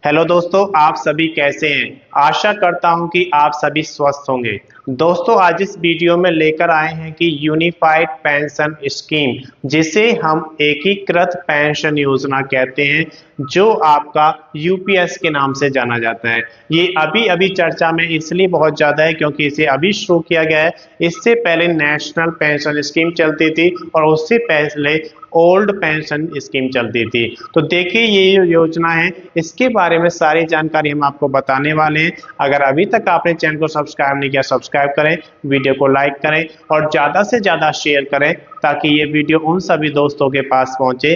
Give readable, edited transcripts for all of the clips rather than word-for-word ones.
Hello दोस्तों, आप सभी कैसे हैं। आशा करता हूं कि आप सभी स्वस्थ होंगे। दोस्तों, आज इस वीडियो में लेकर आए हैं कि यूनिफाइड पेंशन स्कीम, जिसे हम एकीकृत पेंशन योजना कहते हैं, जो आपका यूपीएस के नाम से जाना जाता है। ये अभी अभी चर्चा में इसलिए बहुत ज़्यादा है क्योंकि इसे अभी शुरू किया गया है। इससे पहले नेशनल पेंशन स्कीम चलती थी और उससे पहले ओल्ड पेंशन स्कीम चलती थी। तो देखिए, ये योजना है, इसके बारे में सारी जानकारी हम आपको बताने वाले हैं। अगर अभी तक आपने चैनल को सब्सक्राइब नहीं किया, सब्सक्राइब करें, वीडियो को लाइक करें और ज़्यादा से ज़्यादा शेयर करें, ताकि ये वीडियो उन सभी दोस्तों के पास पहुंचे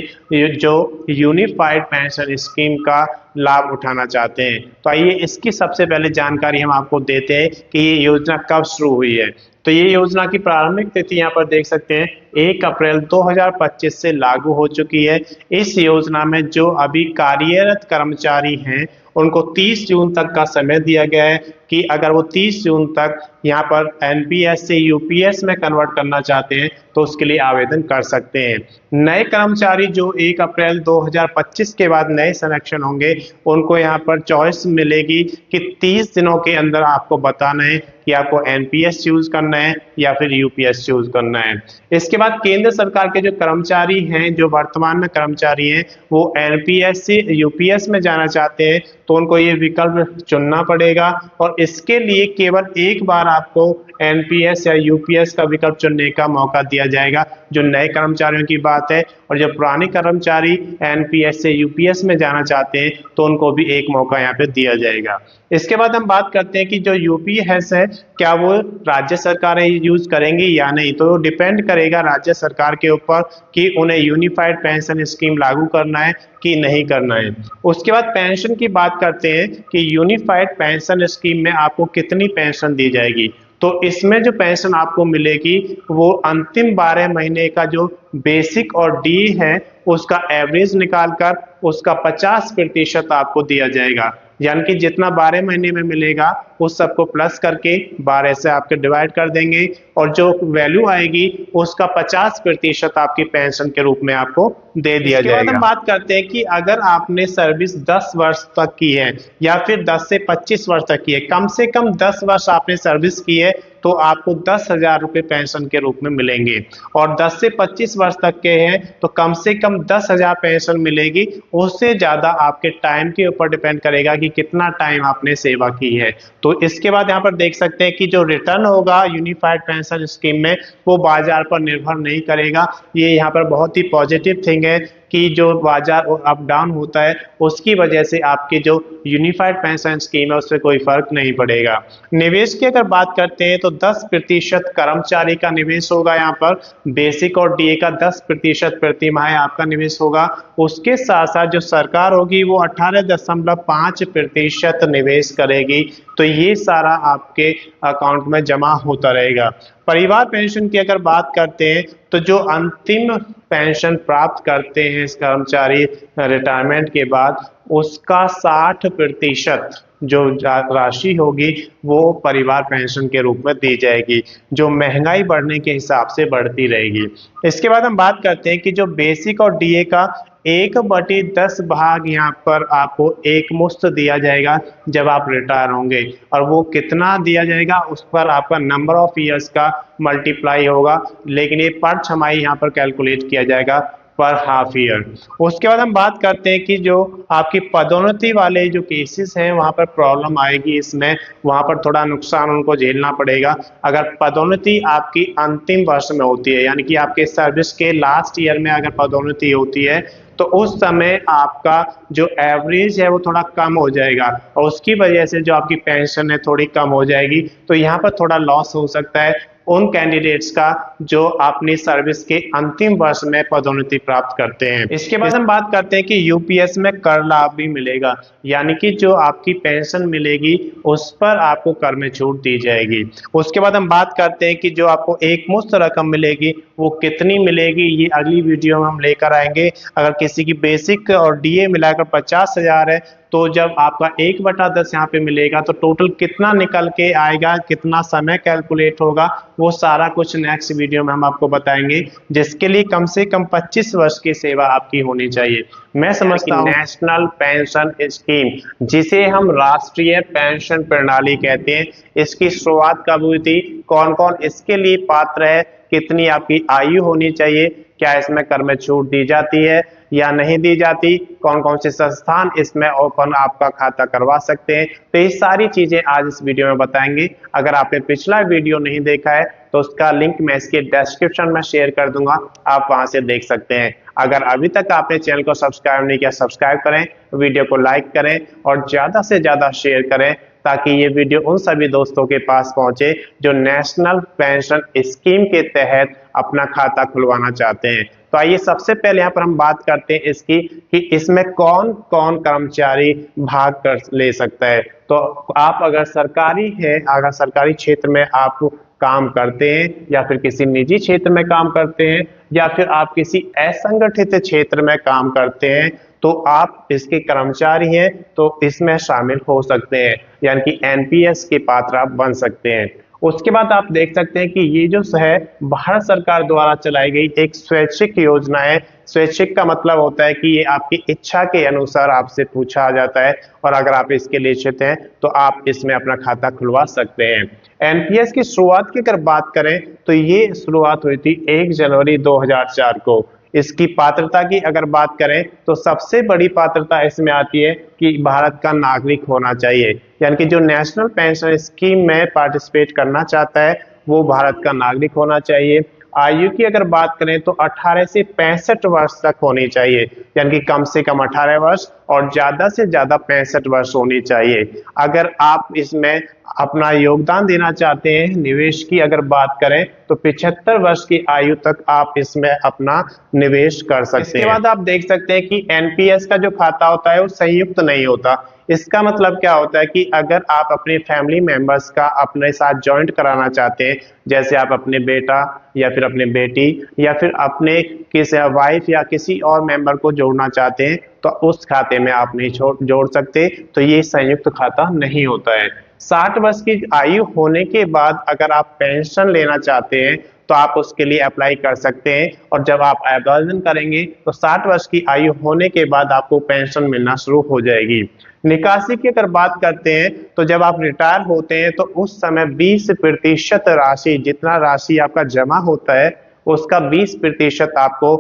जो यूनिफाइड पेंशन स्कीम का लाभ उठाना चाहते हैं। तो आइए, इसकी सबसे पहले जानकारी हम आपको देते हैं कि ये योजना कब शुरू हुई है। तो ये योजना की प्रारंभिक तिथि यहाँ पर देख सकते हैं, 1 अप्रैल 2025 से लागू हो चुकी है। इस योजना में जो अभी कार्यरत कर्मचारी हैं, उनको 30 जून तक का समय दिया गया है कि अगर वो 30 जून तक यहाँ पर एनपीएस से यूपीएस में कन्वर्ट करना चाहते हैं तो उसके लिए आवेदन कर सकते हैं। नए कर्मचारी जो 1 अप्रैल 2025 के बाद नए सिलेक्शन होंगे, उनको यहाँ पर चॉइस मिलेगी कि 30 दिनों के अंदर आपको बताना है कि आपको एनपीएस चूज करना है या फिर यूपीएस चूज करना है। इसके बाद केंद्र सरकार के जो कर्मचारी हैं, जो वर्तमान में कर्मचारी हैं, वो एनपीएस से यूपीएस में जाना चाहते हैं तो उनको ये विकल्प चुनना पड़ेगा और इसके लिए केवल एक बार आपको एनपीएस या यूपीएस का विकल्प चुनने का मौका दिया जाएगा, जो नए कर्मचारियों की बात है। और जो पुराने कर्मचारी एनपीएस से यूपीएस में जाना चाहते हैं तो उनको भी एक मौका यहाँ पे दिया जाएगा। इसके बाद हम बात करते हैं कि जो यूपीएस है, क्या वो राज्य सरकारें यूज करेंगी या नहीं। तो डिपेंड करेगा राज्य सरकार के ऊपर कि उन्हें यूनिफाइड पेंशन स्कीम लागू करना है कि नहीं करना है। उसके बाद पेंशन की बात करते हैं कि यूनिफाइड पेंशन स्कीम में आपको कितनी पेंशन दी जाएगी। तो इसमें जो पेंशन आपको मिलेगी वो अंतिम 12 महीने का जो बेसिक और डी है उसका एवरेज निकालकर उसका 50% आपको दिया जाएगा। यानी कि जितना 12 महीने में मिलेगा उस सबको प्लस करके 12 से आपके डिवाइड कर देंगे और जो वैल्यू आएगी उसका 50% आपकी पेंशन के रूप में आपको दे दिया जाएगा। इसके बाद हम बात करते हैं कि अगर आपने सर्विस 10 वर्ष तक की है या फिर 10 से 25 वर्ष तक की है, कम से कम 10 वर्ष आपने सर्विस की है, तो आपको 10,000 रुपये पेंशन के रूप में मिलेंगे। और 10 से 25 वर्ष तक के हैं तो कम से कम 10,000 पेंशन मिलेगी। उससे ज़्यादा आपके टाइम के ऊपर डिपेंड करेगा कि कितना टाइम आपने सेवा की है। तो इसके बाद यहाँ पर देख सकते हैं कि जो रिटर्न होगा यूनिफाइड पेंशन स्कीम में, वो बाजार पर निर्भर नहीं करेगा। ये यहाँ पर बहुत ही पॉजिटिव थिंग है कि जो बाजार अप डाउन होता है उसकी वजह से आपके जो यूनिफाइड पेंशन स्कीम है उससे कोई फर्क नहीं पड़ेगा। निवेश की अगर बात करते हैं तो 10% कर्मचारी का निवेश होगा। यहाँ पर बेसिक और डीए का 10% प्रति माह आपका निवेश होगा। उसके साथ साथ जो सरकार होगी वो 18.5% निवेश करेगी। तो ये सारा आपके अकाउंट में जमा होता रहेगा। परिवार पेंशन की अगर बात करते हैं तो जो अंतिम पेंशन प्राप्त करते हैं इस कर्मचारी रिटायरमेंट के बाद, उसका 60% जो राशि होगी वो परिवार पेंशन के रूप में दी जाएगी, जो महंगाई बढ़ने के हिसाब से बढ़ती रहेगी। इसके बाद हम बात करते हैं कि जो बेसिक और डीए का 1/10 भाग यहाँ पर आपको एक मुश्त दिया जाएगा जब आप रिटायर होंगे, और वो कितना दिया जाएगा उस पर आपका नंबर ऑफ ईयर्स का मल्टीप्लाई होगा, लेकिन ये पर छमाही यहाँ पर कैलकुलेट किया जाएगा पर हाफ ईयर। उसके बाद हम बात करते हैं कि जो आपकी पदोन्नति वाले जो केसेस हैं वहां पर प्रॉब्लम आएगी। इसमें वहां पर थोड़ा नुकसान उनको झेलना पड़ेगा। अगर पदोन्नति आपकी अंतिम वर्ष में होती है, यानी कि आपके सर्विस के लास्ट ईयर में अगर पदोन्नति होती है, तो उस समय आपका जो एवरेज है वो थोड़ा कम हो जाएगा और उसकी वजह से जो आपकी पेंशन है थोड़ी कम हो जाएगी। तो यहाँ पर थोड़ा लॉस हो सकता है उन कैंडिडेट्स का जो अपनी सर्विस के अंतिम वर्ष में पदोन्नति प्राप्त करते हैं। इसके बाद हम बात करते हैं कि यूपीएस में कर लाभ भी मिलेगा, यानी कि जो आपकी पेंशन मिलेगी उस पर आपको कर में छूट दी जाएगी। उसके बाद हम बात करते हैं कि जो आपको एक मुश्त रकम मिलेगी वो कितनी मिलेगी, ये अगली वीडियो में हम लेकर आएंगे। अगर किसी की बेसिक और डीए मिलाकर 50,000 है तो जब आपका 1/10 यहाँ पे मिलेगा तो टोटल कितना निकल के आएगा, कितना समय कैलकुलेट होगा, वो सारा कुछ नेक्स्ट वीडियो में हम आपको बताएंगे, जिसके लिए कम से कम 25 वर्ष की सेवा आपकी होनी चाहिए। मैं समझता हूँ नेशनल पेंशन स्कीम, जिसे हम राष्ट्रीय पेंशन प्रणाली कहते हैं, इसकी शुरुआत कब हुई थी, कौन कौन इसके लिए पात्र है, कितनी आपकी आयु होनी चाहिए, क्या इसमें कर में छूट दी जाती है या नहीं दी जाती, कौन कौन से संस्थान इसमें ओपन आपका खाता करवा सकते हैं, तो ये सारी चीजें आज इस वीडियो में बताएंगे। अगर आपने पिछला वीडियो नहीं देखा है तो उसका लिंक मैं इसके डिस्क्रिप्शन में शेयर कर दूंगा, आप वहां से देख सकते हैं। अगर अभी तक आपने चैनल को सब्सक्राइब नहीं किया, सब्सक्राइब करें, वीडियो को लाइक करें और ज्यादा से ज्यादा शेयर करें, ताकि ये वीडियो उन सभी दोस्तों के पास पहुंचे जो नेशनल पेंशन स्कीम के तहत अपना खाता खुलवाना चाहते हैं। तो आइए सबसे पहले यहाँ पर हम बात करते हैं इसकी कि इसमें कौन कौन कर्मचारी भाग कर ले सकता है। तो आप अगर सरकारी है, अगर सरकारी क्षेत्र में आप काम करते हैं या फिर किसी निजी क्षेत्र में काम करते हैं या फिर आप किसी असंगठित क्षेत्र में काम करते हैं, तो आप इसके कर्मचारी हैं तो इसमें शामिल हो सकते हैं, यानी कि एनपीएस के पात्र आप बन सकते हैं। उसके बाद आप देख सकते हैं कि ये जो है भारत सरकार द्वारा चलाई गई एक स्वैच्छिक योजना है। स्वैच्छिक का मतलब होता है कि ये आपकी इच्छा के अनुसार आपसे पूछा जाता है और अगर आप इसके लिए इच्छुक हैं तो आप इसमें अपना खाता खुलवा सकते हैं। एनपीएस की शुरुआत की अगर बात करें तो ये शुरुआत हुई थी 1 जनवरी 2004 को। इसकी पात्रता की अगर बात करें तो सबसे बड़ी पात्रता इसमें आती है कि भारत का नागरिक होना चाहिए, यानी कि जो नेशनल पेंशन स्कीम में पार्टिसिपेट करना चाहता है वो भारत का नागरिक होना चाहिए। आयु की अगर बात करें तो 18 से 65 वर्ष तक होनी चाहिए, यानी कि कम से कम 18 वर्ष और ज्यादा से ज्यादा 65 वर्ष होनी चाहिए। अगर आप इसमें अपना योगदान देना चाहते हैं, निवेश की अगर बात करें तो 75 वर्ष की आयु तक आप इसमें अपना निवेश कर सकते हैं। इसके बाद आप देख सकते हैं कि एनपीएस का जो खाता होता है वो संयुक्त नहीं होता। इसका मतलब क्या होता है कि अगर आप अपने फैमिली मेंबर्स का अपने साथ ज्वाइंट कराना चाहते हैं, जैसे आप अपने बेटा या फिर अपने बेटी या फिर अपने किसी वाइफ या किसी और मेंबर को जोड़ना चाहते हैं, तो उस खाते में आप नहीं जोड़ सकते, तो ये संयुक्त खाता नहीं होता है। 60 वर्ष की आयु होने के बाद अगर आप पेंशन लेना चाहते हैं तो आप उसके लिए अप्लाई कर सकते हैं और जब आप आवेदन करेंगे तो 60 वर्ष की आयु होने के बाद आपको पेंशन मिलना शुरू हो जाएगी। निकासी की अगर बात करते हैं तो जब आप रिटायर होते हैं तो उस समय 20% राशि, जितना राशि आपका जमा होता है उसका 20% आपको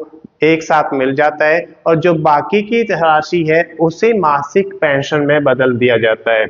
एक साथ मिल जाता है और जो बाकी की राशि है उसे मासिक पेंशन में बदल दिया जाता है।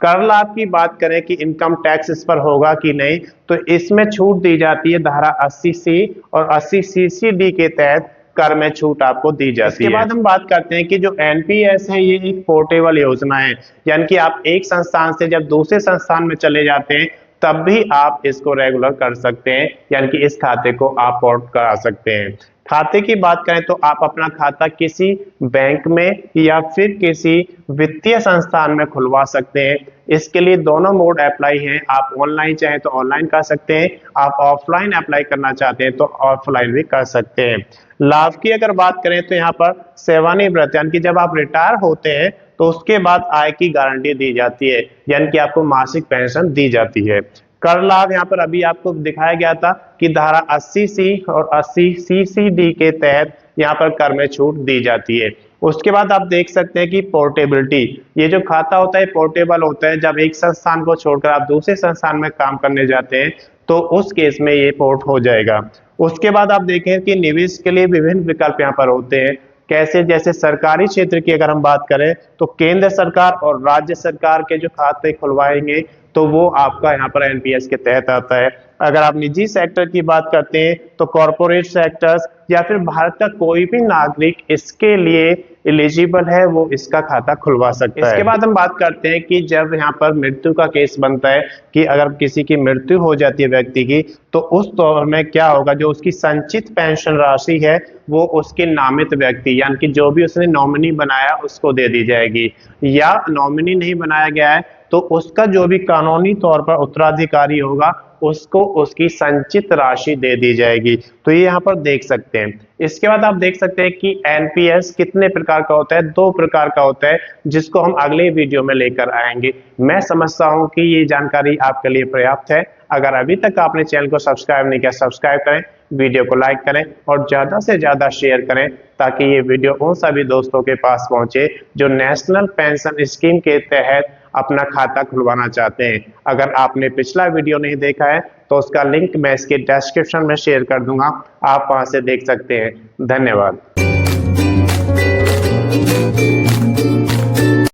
कर लाभ की बात करें कि इनकम टैक्स इस पर होगा कि नहीं, तो इसमें छूट दी जाती है धारा 80C और 80CCD के तहत कर में छूट आपको दी जाती है। इसके बाद हम बात करते हैं कि जो एनपीएस है ये एक पोर्टेबल योजना है, यानी कि आप एक संस्थान से जब दूसरे संस्थान में चले जाते हैं तब भी आप इसको रेगुलर कर सकते हैं, यानी कि इस खाते को आप पोर्ट करा सकते हैं। खाते की बात करें तो आप अपना खाता किसी बैंक में या फिर किसी वित्तीय संस्थान में खुलवा सकते हैं। इसके लिए दोनों मोड अप्लाई हैं, आप ऑनलाइन चाहें तो ऑनलाइन कर सकते हैं, आप ऑफलाइन अप्लाई करना चाहते हैं तो ऑफलाइन भी कर सकते हैं। लाभ की अगर बात करें तो यहाँ पर सेवानिवृत्त, यानी कि जब आप रिटायर होते हैं तो उसके बाद आय की गारंटी दी जाती है, यानी कि आपको मासिक पेंशन दी जाती है। कर लाभ यहाँ पर अभी आपको दिखाया गया था कि धारा 80C और 80CCD के तहत यहाँ पर कर में छूट दी जाती है। उसके बाद आप देख सकते हैं कि पोर्टेबिलिटी, ये जो खाता होता है पोर्टेबल होता है। जब एक संस्थान को छोड़कर आप दूसरे संस्थान में काम करने जाते हैं तो उस केस में ये पोर्ट हो जाएगा। उसके बाद आप देखें कि निवेश के लिए विभिन्न विकल्प यहाँ पर होते हैं, कैसे, जैसे सरकारी क्षेत्र की अगर हम बात करें तो केंद्र सरकार और राज्य सरकार के जो खाते खुलवाएंगे तो वो आपका यहाँ पर एनपीएस के तहत आता है। अगर आप निजी सेक्टर की बात करते हैं तो कॉरपोरेट सेक्टर्स या फिर भारत का कोई भी नागरिक इसके लिए एलिजिबल है, वो इसका खाता खुलवा सकता है। इसके बाद हम बात करते हैं कि जब यहाँ पर मृत्यु का केस बनता है कि अगर किसी की मृत्यु हो जाती है व्यक्ति की, तो उस दौर में क्या होगा, जो उसकी संचित पेंशन राशि है वो उसके नामित व्यक्ति यानी कि जो भी उसने नॉमिनी बनाया उसको दे दी जाएगी, या नॉमिनी नहीं बनाया गया है तो उसका जो भी कानूनी तौर पर उत्तराधिकारी होगा उसको उसकी संचित राशि दे दी जाएगी। तो ये यहाँ पर देख सकते हैं। इसके बाद आप देख सकते हैं कि एनपीएस कितने प्रकार का होता है, 2 प्रकार का होता है, जिसको हम अगले वीडियो में लेकर आएंगे। मैं समझता हूँ कि ये जानकारी आपके लिए पर्याप्त है। अगर अभी तक आपने चैनल को सब्सक्राइब नहीं किया, सब्सक्राइब करें, वीडियो को लाइक करें और ज्यादा से ज्यादा शेयर करें, ताकि ये वीडियो उन सभी दोस्तों के पास पहुंचे जो नेशनल पेंशन स्कीम के तहत अपना खाता खुलवाना चाहते हैं। अगर आपने पिछला वीडियो नहीं देखा है तो उसका लिंक मैं इसके डिस्क्रिप्शन में शेयर कर दूंगा, आप वहां से देख सकते हैं। धन्यवाद।